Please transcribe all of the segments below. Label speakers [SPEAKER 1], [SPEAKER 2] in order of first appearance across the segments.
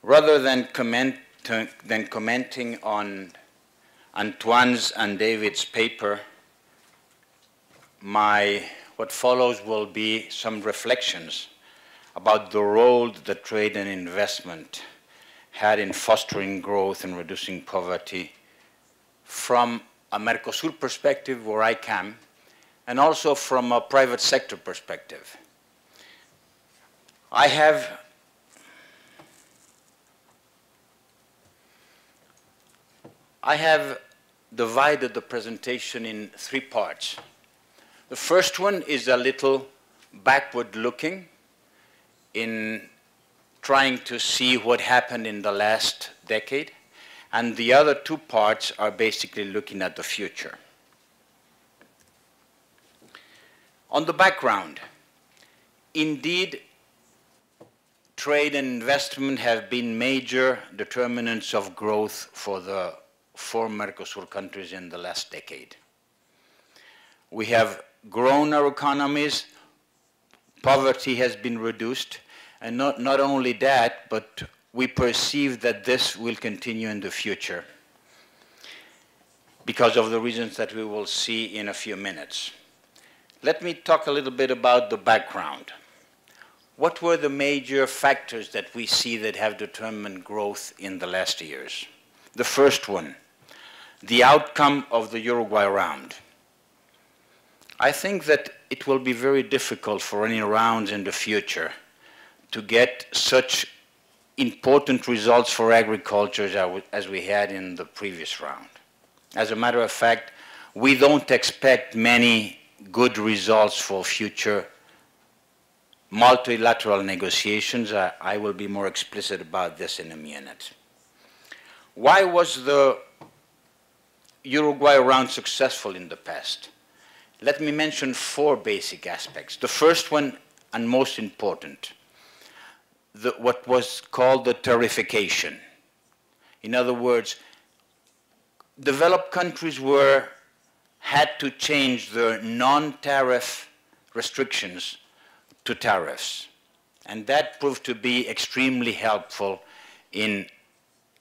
[SPEAKER 1] Rather than commenting on Antoine's and David's paper, what follows will be some reflections about the role that trade and investment had in fostering growth and reducing poverty from a Mercosur perspective, where I come, and also from a private sector perspective. I have divided the presentation in three parts. The first one is a little backward-looking in trying to see what happened in the last decade, and the other two parts are basically looking at the future. On the background, indeed, trade and investment have been major determinants of growth for the 4 Mercosur countries in the last decade. We have grown our economies, poverty has been reduced, and not only that, but we perceive that this will continue in the future because of the reasons that we will see in a few minutes. Let me talk a little bit about the background. What were the major factors that we see that have determined growth in the last years? The first one, the outcome of the Uruguay round. I think that it will be very difficult for any rounds in the future to get such important results for agriculture as we had in the previous round. As a matter of fact, we don't expect many good results for future multilateral negotiations. I will be more explicit about this in a minute. Why was the Uruguay round successful in the past? Let me mention 4 basic aspects. The first one, and most important, what was called the tariffication. In other words, developed countries had to change their non-tariff restrictions to tariffs. And that proved to be extremely helpful in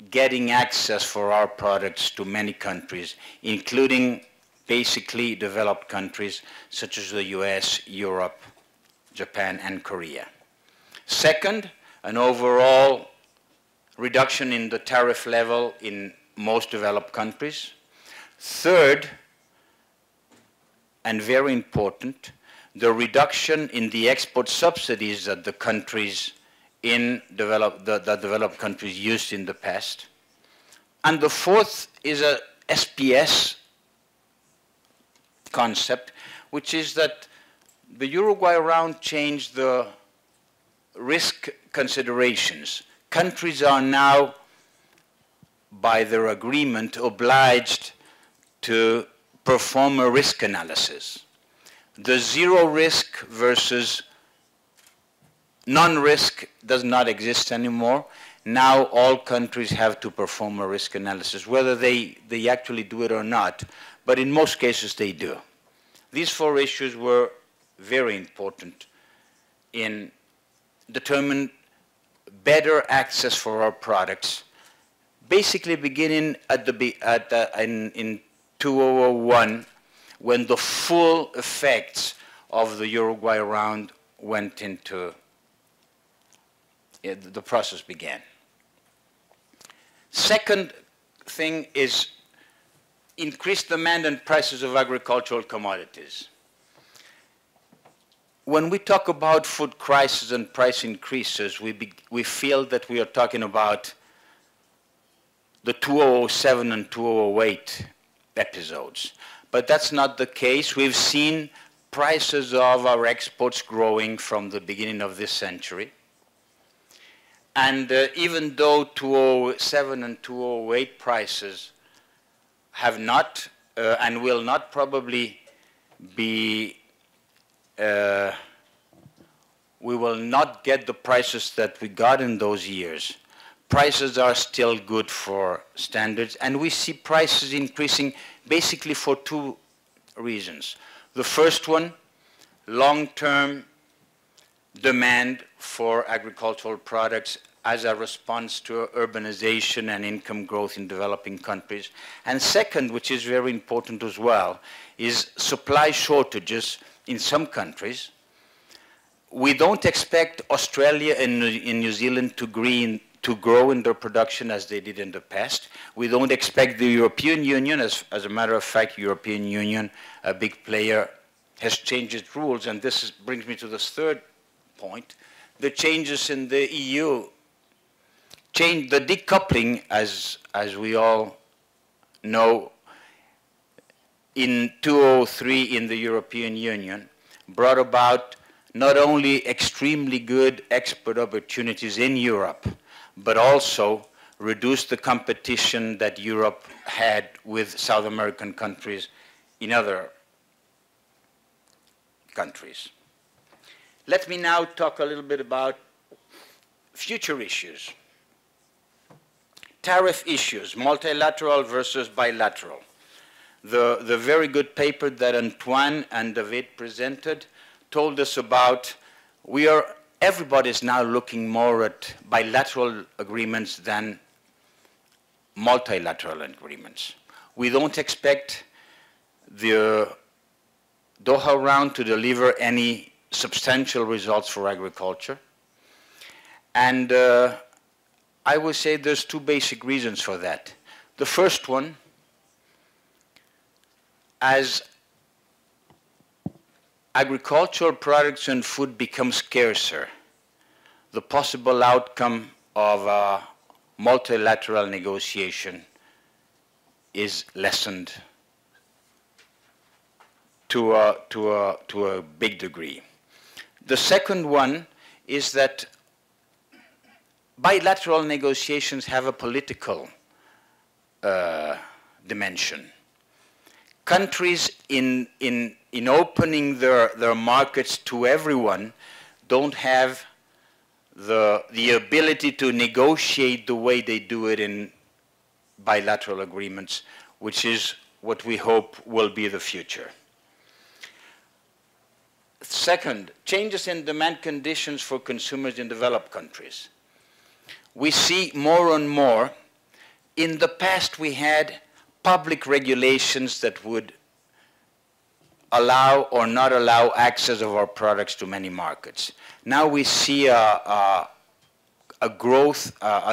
[SPEAKER 1] getting access for our products to many countries, including basically developed countries such as the US, Europe, Japan, and Korea. Second, an overall reduction in the tariff level in most developed countries. Third, and very important, the reduction in the export subsidies that the countries the developed countries used in the past. And the fourth is a SPS concept, which is that the Uruguay round changed the risk considerations. Countries are now, by their agreement, obliged to perform a risk analysis. The zero risk versus non-risk does not exist anymore. Now all countries have to perform a risk analysis, whether they actually do it or not, but in most cases they do. These 4 issues were very important in determining better access for our products, basically beginning in 2001, when the full effects of the Uruguay round went into the process began. Second thing is increased demand and prices of agricultural commodities. When we talk about food crisis and price increases, we feel that we are talking about the 2007 and 2008 episodes. But that's not the case. We've seen prices of our exports growing from the beginning of this century. And even though 2007 and 2008 prices have not and will not probably be, we will not get the prices that we got in those years. Prices are still good for standards, and we see prices increasing basically for 2 reasons. The first one, long-term demand for agricultural products as a response to urbanization and income growth in developing countries. And second, which is very important as well, is supply shortages in some countries. We don't expect Australia and New Zealand to grow in their production as they did in the past. We don't expect the European Union, as a matter of fact, European Union, a big player, has changed its rules. And this brings me to this third point. The changes in the EU, the decoupling, as we all know, in 2003 in the European Union, brought about not only extremely good export opportunities in Europe, but also reduced the competition that Europe had with South American countries in other countries. Let me now talk a little bit about future issues. Tariff issues, multilateral versus bilateral. The very good paper that Antoine and David presented told us about everybody is now looking more at bilateral agreements than multilateral agreements. We don't expect the Doha round to deliver any substantial results for agriculture. And I would say there's two basic reasons for that. The first one, as agricultural products and food become scarcer, the possible outcome of a multilateral negotiation is lessened to a big degree. The second one is that bilateral negotiations have a political dimension. Countries in opening their markets to everyone don't have the ability to negotiate the way they do it in bilateral agreements, which is what we hope will be the future. Second, changes in demand conditions for consumers in developed countries. We see more and more. In the past, we had public regulations that would allow or not allow access of our products to many markets. Now we see a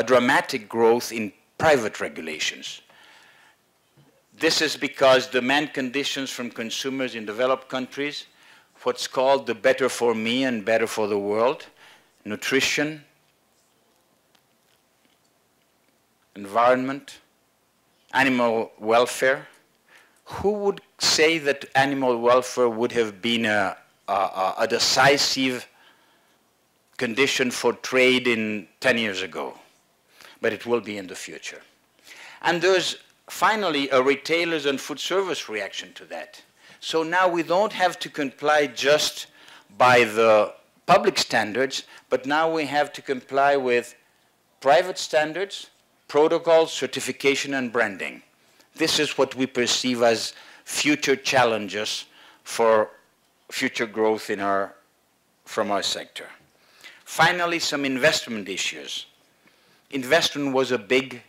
[SPEAKER 1] dramatic growth in private regulations. This is because demand conditions from consumers in developed countries, what's called the better for me and better for the world, nutrition, environment, animal welfare. Who would say that animal welfare would have been a decisive condition for trade 10 years ago? But it will be in the future. And there's finally a retailers and food service reaction to that. So now we don't have to comply just by the public standards, but now we have to comply with private standards, protocols, certification, and branding. This is what we perceive as future challenges for future growth from our sector. Finally, some investment issues. Investment was a big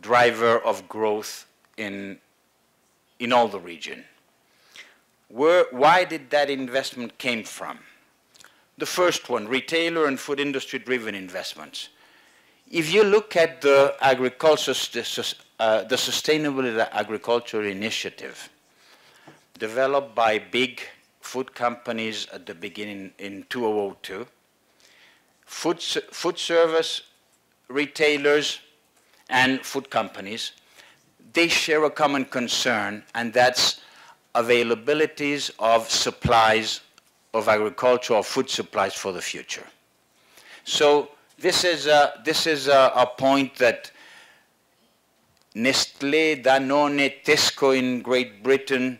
[SPEAKER 1] driver of growth in all the region. Why did that investment came from? The first one, retailer and food industry driven investments. If you look at the agriculture, the Sustainable Agriculture Initiative, developed by big food companies at the beginning in 2002, food service, retailers, and food companies, they share a common concern, and that's availabilities of supplies of agricultural food supplies for the future. So this is a point that Nestlé, Danone, Tesco in Great Britain,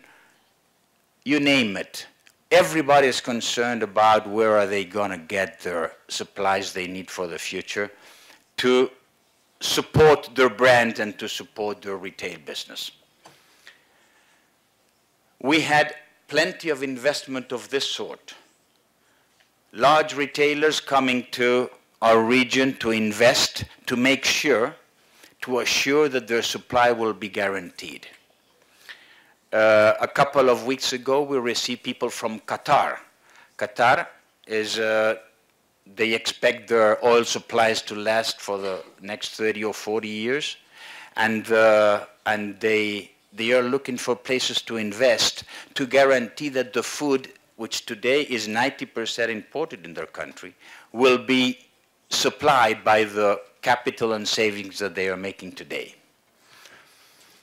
[SPEAKER 1] you name it, everybody is concerned about where are they going to get their supplies they need for the future to support their brand and to support their retail business. We had plenty of investment of this sort. Large retailers coming to our region to invest to make sure, to assure that their supply will be guaranteed. A couple of weeks ago, we received people from Qatar. Qatar is, they expect their oil supplies to last for the next 30 or 40 years, and they are looking for places to invest to guarantee that the food, which today is 90% imported in their country, will be supplied by the capital and savings that they are making today.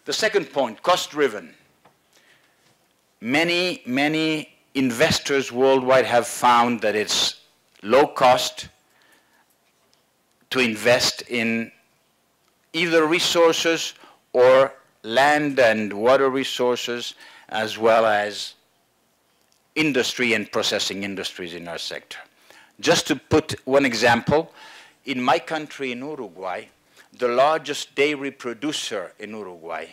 [SPEAKER 1] The second point, cost-driven. Many investors worldwide have found that it's low cost to invest in either resources or land and water resources, as well as industry and processing industries in our sector. Just to put one example, in my country, in Uruguay, the largest dairy producer in Uruguay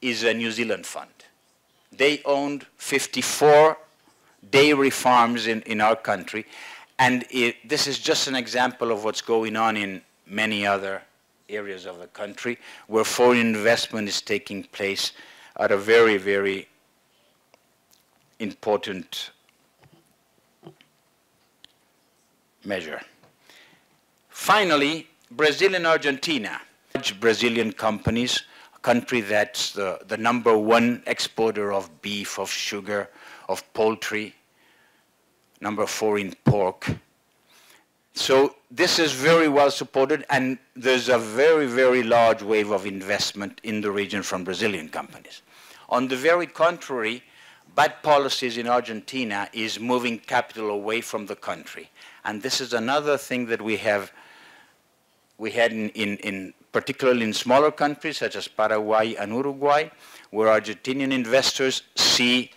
[SPEAKER 1] is a New Zealand fund. They owned 54 dairy farms in our country, and this is just an example of what's going on in many other areas of the country where foreign investment is taking place at a very, very important measure. Finally, Brazil and Argentina. Large Brazilian companies, a country that's the #1 exporter of beef, of sugar, of poultry, #4 in pork. So this is very well supported, and there's a very, very large wave of investment in the region from Brazilian companies. On the very contrary, bad policies in Argentina is moving capital away from the country. And this is another thing that we had particularly in smaller countries such as Paraguay and Uruguay, where Argentinian investors see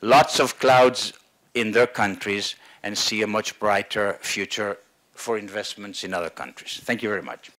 [SPEAKER 1] lots of clouds in their countries and see a much brighter future for investments in other countries. Thank you very much.